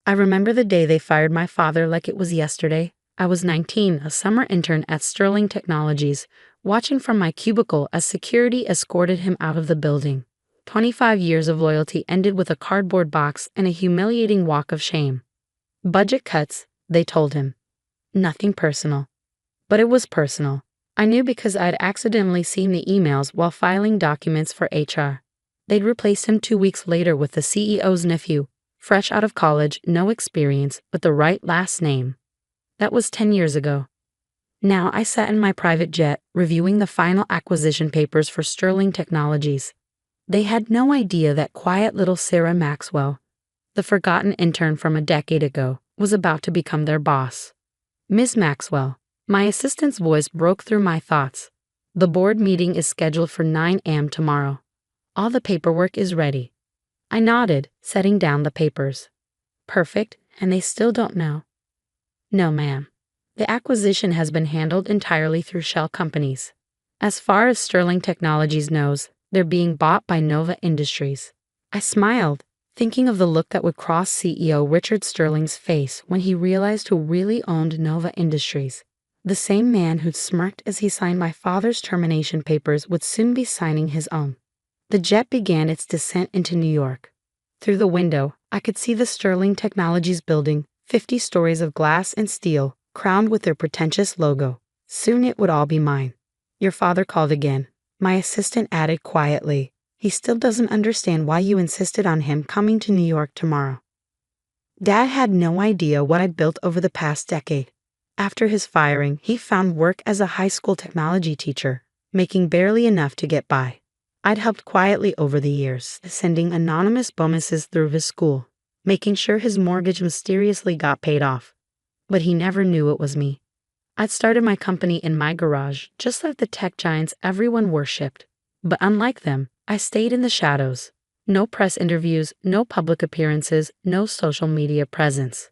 I remember the day they fired my father like it was yesterday. I was 19, a summer intern at Sterling Technologies, watching from my cubicle as security escorted him out of the building. 25 years of loyalty ended with a cardboard box and a humiliating walk of shame. Budget cuts, they told him. Nothing personal. But it was personal. I knew because I'd accidentally seen the emails while filing documents for HR. They'd replaced him 2 weeks later with the CEO's nephew, fresh out of college, no experience, but the right last name. That was 10 years ago. Now I sat in my private jet, reviewing the final acquisition papers for Sterling Technologies. They had no idea that quiet little Sarah Maxwell, the forgotten intern from a decade ago, was about to become their boss. Ms. Maxwell, my assistant's voice broke through my thoughts. The board meeting is scheduled for 9 a.m. tomorrow. All the paperwork is ready. I nodded, setting down the papers. Perfect, and they still don't know. No, ma'am. The acquisition has been handled entirely through shell companies. As far as Sterling Technologies knows, they're being bought by Nova Industries. I smiled, thinking of the look that would cross CEO Richard Sterling's face when he realized who really owned Nova Industries. The same man who'd smirked as he signed my father's termination papers would soon be signing his own. The jet began its descent into New York. Through the window, I could see the Sterling Technologies building, 50 stories of glass and steel, crowned with their pretentious logo. Soon it would all be mine. Your father called again. My assistant added quietly. He still doesn't understand why you insisted on him coming to New York tomorrow. Dad had no idea what I'd built over the past decade. After his firing, he found work as a high school technology teacher, making barely enough to get by. I'd helped quietly over the years, sending anonymous bonuses through his school, making sure his mortgage mysteriously got paid off. But he never knew it was me. I'd started my company in my garage, just like the tech giants everyone worshipped. But unlike them, I stayed in the shadows. No press interviews, no public appearances, no social media presence.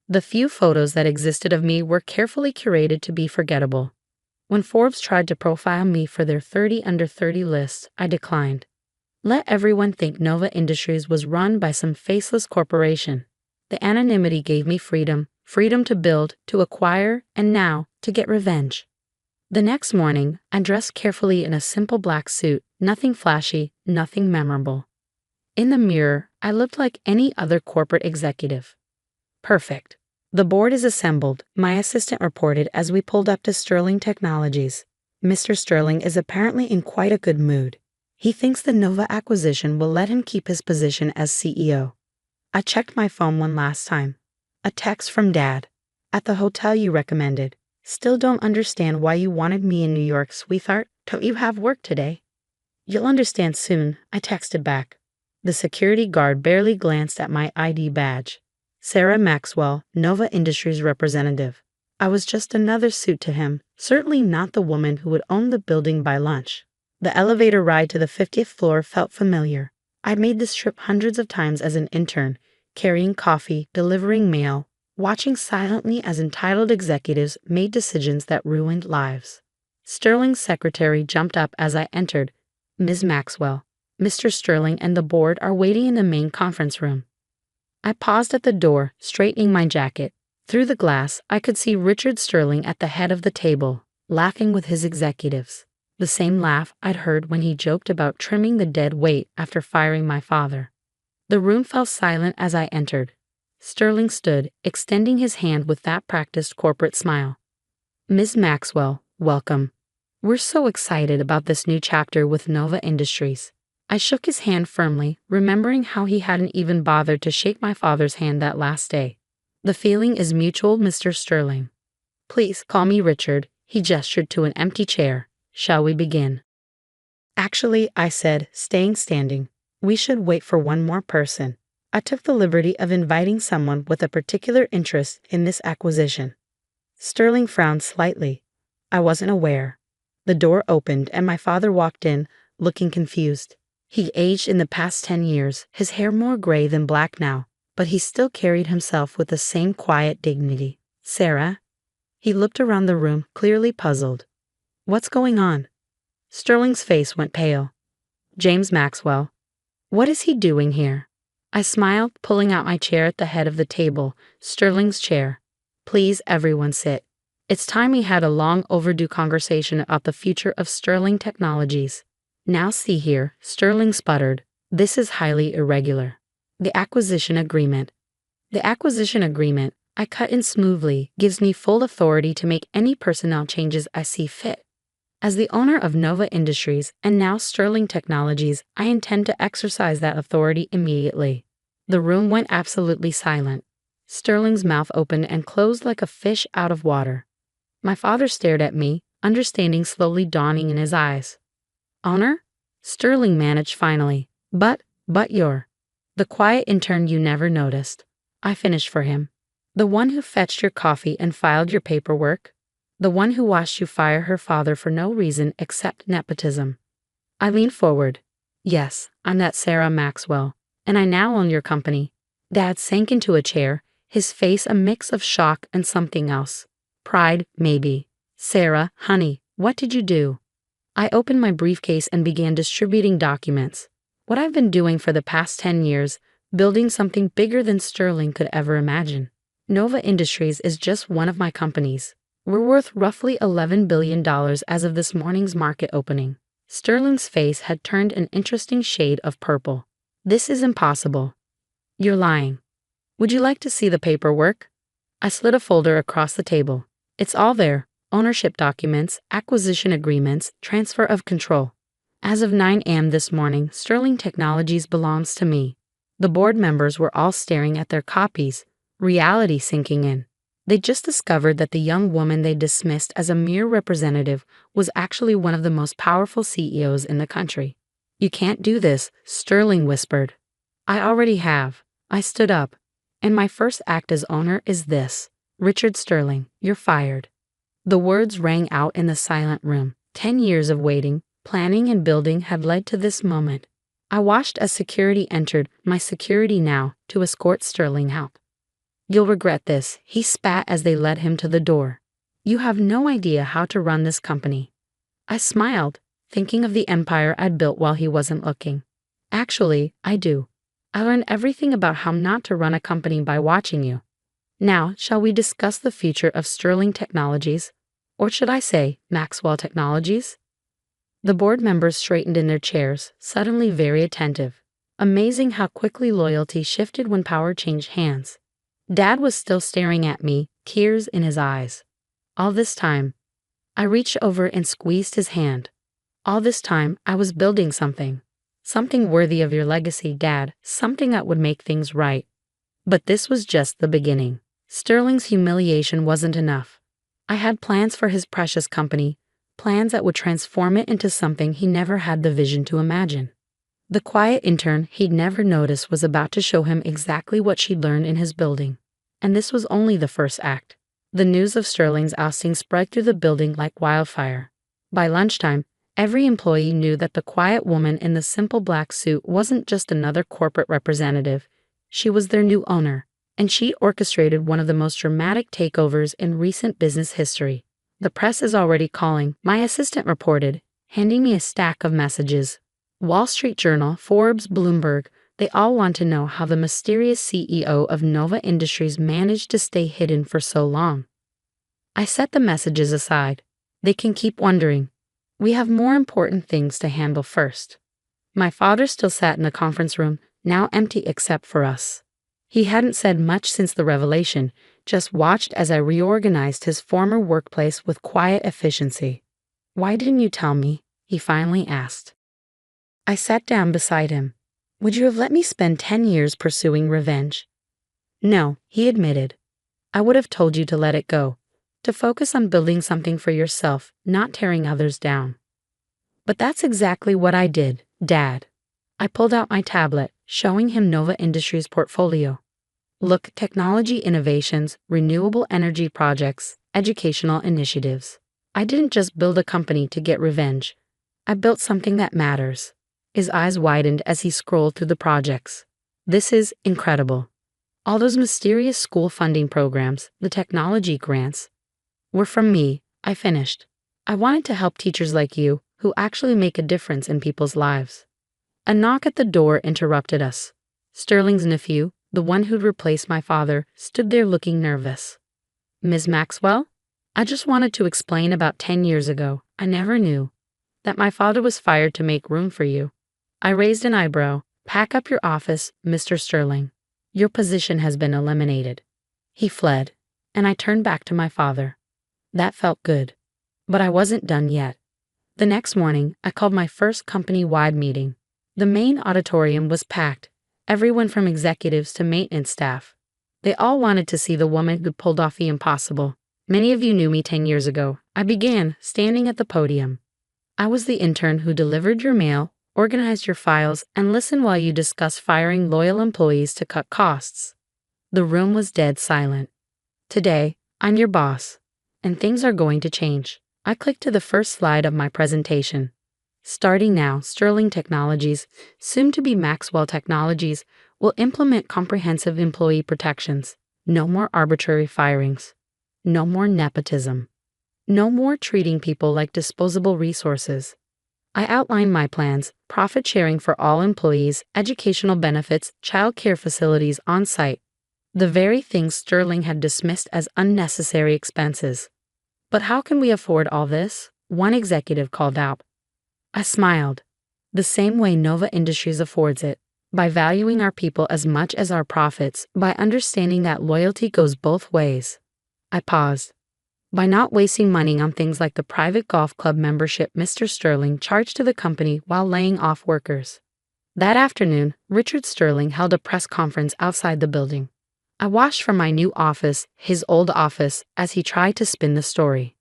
The few photos that existed of me were carefully curated to be forgettable. When Forbes tried to profile me for their 30 under 30 list, I declined. Let everyone think Nova Industries was run by some faceless corporation. The anonymity gave me freedom to build, to acquire, and now, to get revenge. The next morning, I dressed carefully in a simple black suit, nothing flashy, nothing memorable. In the mirror, I looked like any other corporate executive. Perfect. The board is assembled, my assistant reported as we pulled up to Sterling Technologies. Mr. Sterling is apparently in quite a good mood. He thinks the Nova acquisition will let him keep his position as CEO. I checked my phone one last time. A text from Dad. At the hotel you recommended. Still don't understand why you wanted me in New York, sweetheart. Don't you have work today? You'll understand soon, I texted back. The security guard barely glanced at my ID badge. Sarah Maxwell, Nova Industries representative. I was just another suit to him, certainly not the woman who would own the building by lunch. The elevator ride to the 50th floor felt familiar. I'd made this trip hundreds of times as an intern, carrying coffee, delivering mail, watching silently as entitled executives made decisions that ruined lives. Sterling's secretary jumped up as I entered. Ms. Maxwell, Mr. Sterling and the board are waiting in the main conference room. I paused at the door, straightening my jacket. Through the glass, I could see Richard Sterling at the head of the table, laughing with his executives. The same laugh I'd heard when he joked about trimming the dead weight after firing my father. The room fell silent as I entered. Sterling stood, extending his hand with that practiced corporate smile. Ms. Maxwell, welcome. We're so excited about this new chapter with Nova Industries. I shook his hand firmly, remembering how he hadn't even bothered to shake my father's hand that last day. The feeling is mutual, Mr. Sterling. Please call me Richard, he gestured to an empty chair. Shall we begin? Actually, I said, staying standing, we should wait for one more person. I took the liberty of inviting someone with a particular interest in this acquisition. Sterling frowned slightly. I wasn't aware. The door opened and my father walked in, looking confused. He aged in the past 10 years, his hair more gray than black now, but he still carried himself with the same quiet dignity. Sarah? He looked around the room, clearly puzzled. What's going on? Sterling's face went pale. James Maxwell. What is he doing here? I smiled, pulling out my chair at the head of the table, Sterling's chair. Please, everyone sit. It's time we had a long overdue conversation about the future of Sterling Technologies. Now see here, Sterling sputtered. This is highly irregular. The acquisition agreement. The acquisition agreement, I cut in smoothly, gives me full authority to make any personnel changes I see fit. As the owner of Nova Industries and now Sterling Technologies, I intend to exercise that authority immediately. The room went absolutely silent. Sterling's mouth opened and closed like a fish out of water. My father stared at me, understanding slowly dawning in his eyes. Owner? Sterling managed finally. But you're the quiet intern you never noticed. I finished for him. The one who fetched your coffee and filed your paperwork? The one who watched you fire her father for no reason except nepotism. I leaned forward. Yes, I'm that Sarah Maxwell, and I now own your company. Dad sank into a chair, his face a mix of shock and something else. Pride, maybe. Sarah, honey, what did you do? I opened my briefcase and began distributing documents. What I've been doing for the past 10 years, building something bigger than Sterling could ever imagine. Nova Industries is just one of my companies. We're worth roughly $11 billion as of this morning's market opening. Sterling's face had turned an interesting shade of purple. This is impossible. You're lying. Would you like to see the paperwork? I slid a folder across the table. It's all there. Ownership documents, acquisition agreements, transfer of control. As of 9 a.m. this morning, Sterling Technologies belongs to me. The board members were all staring at their copies, reality sinking in. They just discovered that the young woman they dismissed as a mere representative was actually one of the most powerful CEOs in the country. You can't do this, Sterling whispered. I already have. I stood up. And my first act as owner is this. Richard Sterling, you're fired. The words rang out in the silent room. 10 years of waiting, planning and building had led to this moment. I watched as security entered, my security now, to escort Sterling out. You'll regret this, he spat as they led him to the door. You have no idea how to run this company. I smiled, thinking of the empire I'd built while he wasn't looking. Actually, I do. I learned everything about how not to run a company by watching you. Now, shall we discuss the future of Sterling Technologies? Or should I say, Maxwell Technologies? The board members straightened in their chairs, suddenly very attentive. Amazing how quickly loyalty shifted when power changed hands. Dad was still staring at me, tears in his eyes. All this time, I reached over and squeezed his hand. All this time, I was building something. Something worthy of your legacy, Dad, something that would make things right. But this was just the beginning. Sterling's humiliation wasn't enough. I had plans for his precious company, plans that would transform it into something he never had the vision to imagine. The quiet intern he'd never noticed was about to show him exactly what she'd learned in his building. And this was only the first act. The news of Sterling's ousting spread through the building like wildfire. By lunchtime, every employee knew that the quiet woman in the simple black suit wasn't just another corporate representative. She was their new owner, and she orchestrated one of the most dramatic takeovers in recent business history. The press is already calling, my assistant reported, handing me a stack of messages. Wall Street Journal, Forbes, Bloomberg, they all want to know how the mysterious CEO of Nova Industries managed to stay hidden for so long. I set the messages aside. They can keep wondering. We have more important things to handle first. My father still sat in the conference room, now empty except for us. He hadn't said much since the revelation, just watched as I reorganized his former workplace with quiet efficiency. Why didn't you tell me? He finally asked. I sat down beside him. Would you have let me spend 10 years pursuing revenge? No, he admitted. I would have told you to let it go, to focus on building something for yourself, not tearing others down. But that's exactly what I did, Dad. I pulled out my tablet, showing him Nova Industries' portfolio. Look, technology innovations, renewable energy projects, educational initiatives. I didn't just build a company to get revenge. I built something that matters. His eyes widened as he scrolled through the projects. This is incredible. All those mysterious school funding programs, the technology grants, were from me. I finished. I wanted to help teachers like you, who actually make a difference in people's lives. A knock at the door interrupted us. Sterling's nephew, the one who'd replaced my father, stood there looking nervous. Ms. Maxwell? I just wanted to explain about 10 years ago. I never knew that my father was fired to make room for you. I raised an eyebrow. Pack up your office, Mr. Sterling. Your position has been eliminated. He fled, and I turned back to my father. That felt good. But I wasn't done yet. The next morning, I called my first company-wide meeting. The main auditorium was packed, everyone from executives to maintenance staff. They all wanted to see the woman who pulled off the impossible. Many of you knew me 10 years ago. I began, standing at the podium. I was the intern who delivered your mail, organized your files, and listened while you discussed firing loyal employees to cut costs. The room was dead silent. Today, I'm your boss, and things are going to change. I clicked to the first slide of my presentation. Starting now, Sterling Technologies, soon to be Maxwell Technologies, will implement comprehensive employee protections. No more arbitrary firings. No more nepotism. No more treating people like disposable resources. I outlined my plans: profit sharing for all employees, educational benefits, child care facilities on site. The very things Sterling had dismissed as unnecessary expenses. But how can we afford all this? One executive called out. I smiled. The same way Nova Industries affords it. By valuing our people as much as our profits, by understanding that loyalty goes both ways. I paused. By not wasting money on things like the private golf club membership Mr. Sterling charged to the company while laying off workers. That afternoon, Richard Sterling held a press conference outside the building. I watched from my new office, his old office, as he tried to spin the story.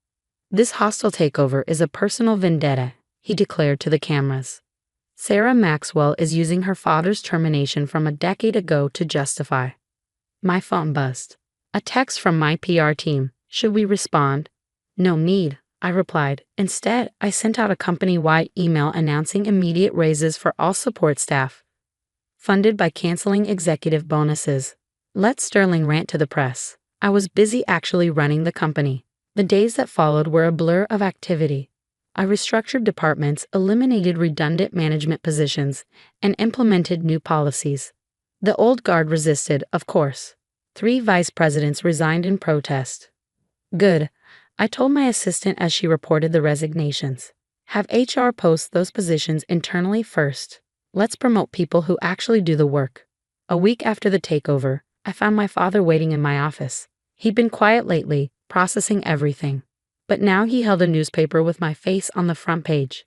This hostile takeover is a personal vendetta, he declared to the cameras. Sarah Maxwell is using her father's termination from a decade ago to justify. My phone buzzed. A text from my PR team. Should we respond? No need, I replied. Instead, I sent out a company-wide email announcing immediate raises for all support staff, funded by canceling executive bonuses. Let Sterling rant to the press. I was busy actually running the company. The days that followed were a blur of activity. I restructured departments, eliminated redundant management positions, and implemented new policies. The old guard resisted, of course. 3 vice presidents resigned in protest. Good, I told my assistant as she reported the resignations. Have HR post those positions internally first. Let's promote people who actually do the work. A week after the takeover, I found my father waiting in my office. He'd been quiet lately, processing everything. But now he held a newspaper with my face on the front page.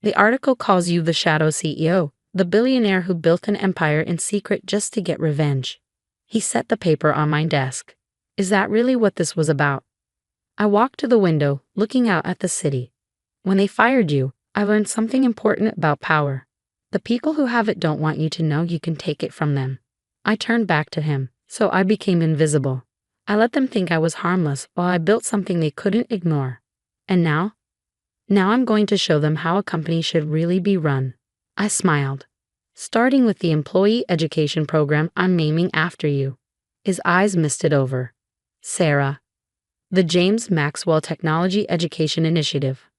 The article calls you the shadow CEO, the billionaire who built an empire in secret just to get revenge. He set the paper on my desk. Is that really what this was about? I walked to the window, looking out at the city. When they fired you, I learned something important about power. The people who have it don't want you to know you can take it from them. I turned back to him, so I became invisible. I let them think I was harmless while I built something they couldn't ignore. And now? Now I'm going to show them how a company should really be run. I smiled. Starting with the employee education program I'm naming after you. His eyes misted over. Sarah. The James Maxwell Technology Education Initiative.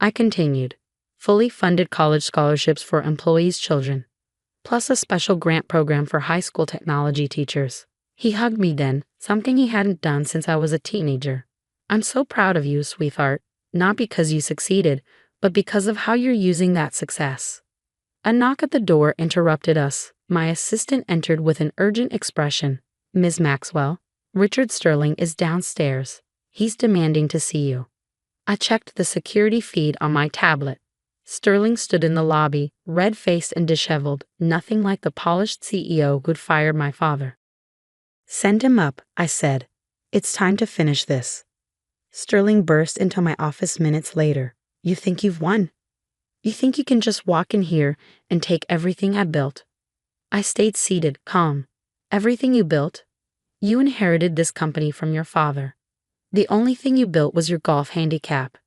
I continued. Fully funded college scholarships for employees' children, plus a special grant program for high school technology teachers. He hugged me then, something he hadn't done since I was a teenager. I'm so proud of you, sweetheart, not because you succeeded, but because of how you're using that success. A knock at the door interrupted us. My assistant entered with an urgent expression. Ms. Maxwell, Richard Sterling is downstairs. He's demanding to see you. I checked the security feed on my tablet. Sterling stood in the lobby, red-faced and disheveled, nothing like the polished CEO who'd fired my father. Send him up, I said. It's time to finish this. Sterling burst into my office minutes later. You think you've won? You think you can just walk in here and take everything I built? I stayed seated, calm. Everything you built? You inherited this company from your father. The only thing you built was your golf handicap.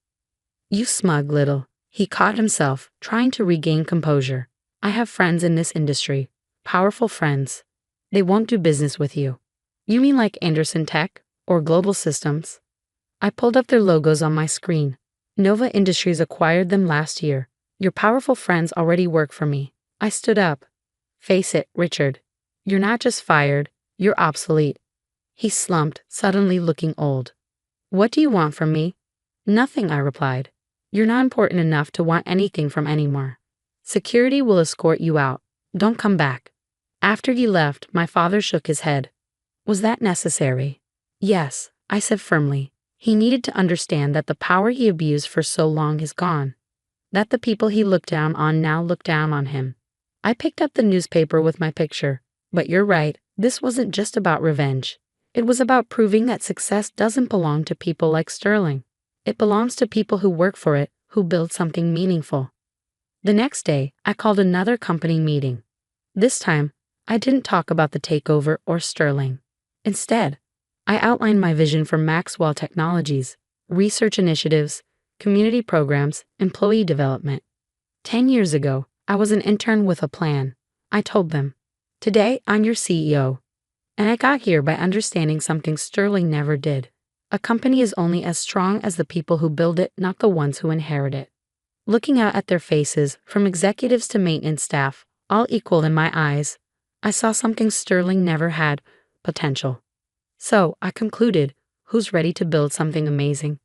You smug little. He caught himself, trying to regain composure. I have friends in this industry. Powerful friends. They won't do business with you. You mean like Anderson Tech or Global Systems? I pulled up their logos on my screen. Nova Industries acquired them last year. Your powerful friends already work for me. I stood up. Face it, Richard. You're not just fired, you're obsolete. He slumped, suddenly looking old. What do you want from me? Nothing, I replied. You're not important enough to want anything from anymore. Security will escort you out. Don't come back. After he left, my father shook his head. Was that necessary? Yes, I said firmly. He needed to understand that the power he abused for so long is gone. That the people he looked down on now look down on him. I picked up the newspaper with my picture. But you're right, this wasn't just about revenge. It was about proving that success doesn't belong to people like Sterling. It belongs to people who work for it, who build something meaningful. The next day, I called another company meeting. This time, I didn't talk about the takeover or Sterling. Instead, I outlined my vision for Maxwell Technologies, research initiatives, community programs, employee development. 10 years ago, I was an intern with a plan. I told them, today I'm your CEO. And I got here by understanding something Sterling never did. A company is only as strong as the people who build it, not the ones who inherit it. Looking out at their faces, from executives to maintenance staff, all equal in my eyes, I saw something Sterling never had: potential. So, I concluded, who's ready to build something amazing?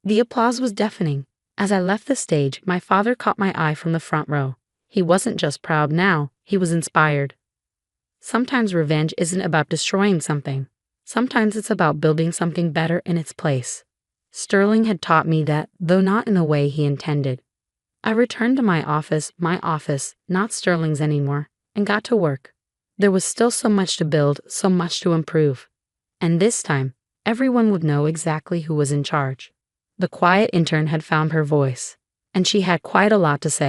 The applause was deafening. As I left the stage, my father caught my eye from the front row. He wasn't just proud now, he was inspired. Sometimes revenge isn't about destroying something. Sometimes it's about building something better in its place. Sterling had taught me that, though not in the way he intended. I returned to my office, not Sterling's anymore, and got to work. There was still so much to build, so much to improve. And this time, everyone would know exactly who was in charge. The quiet intern had found her voice, and she had quite a lot to say.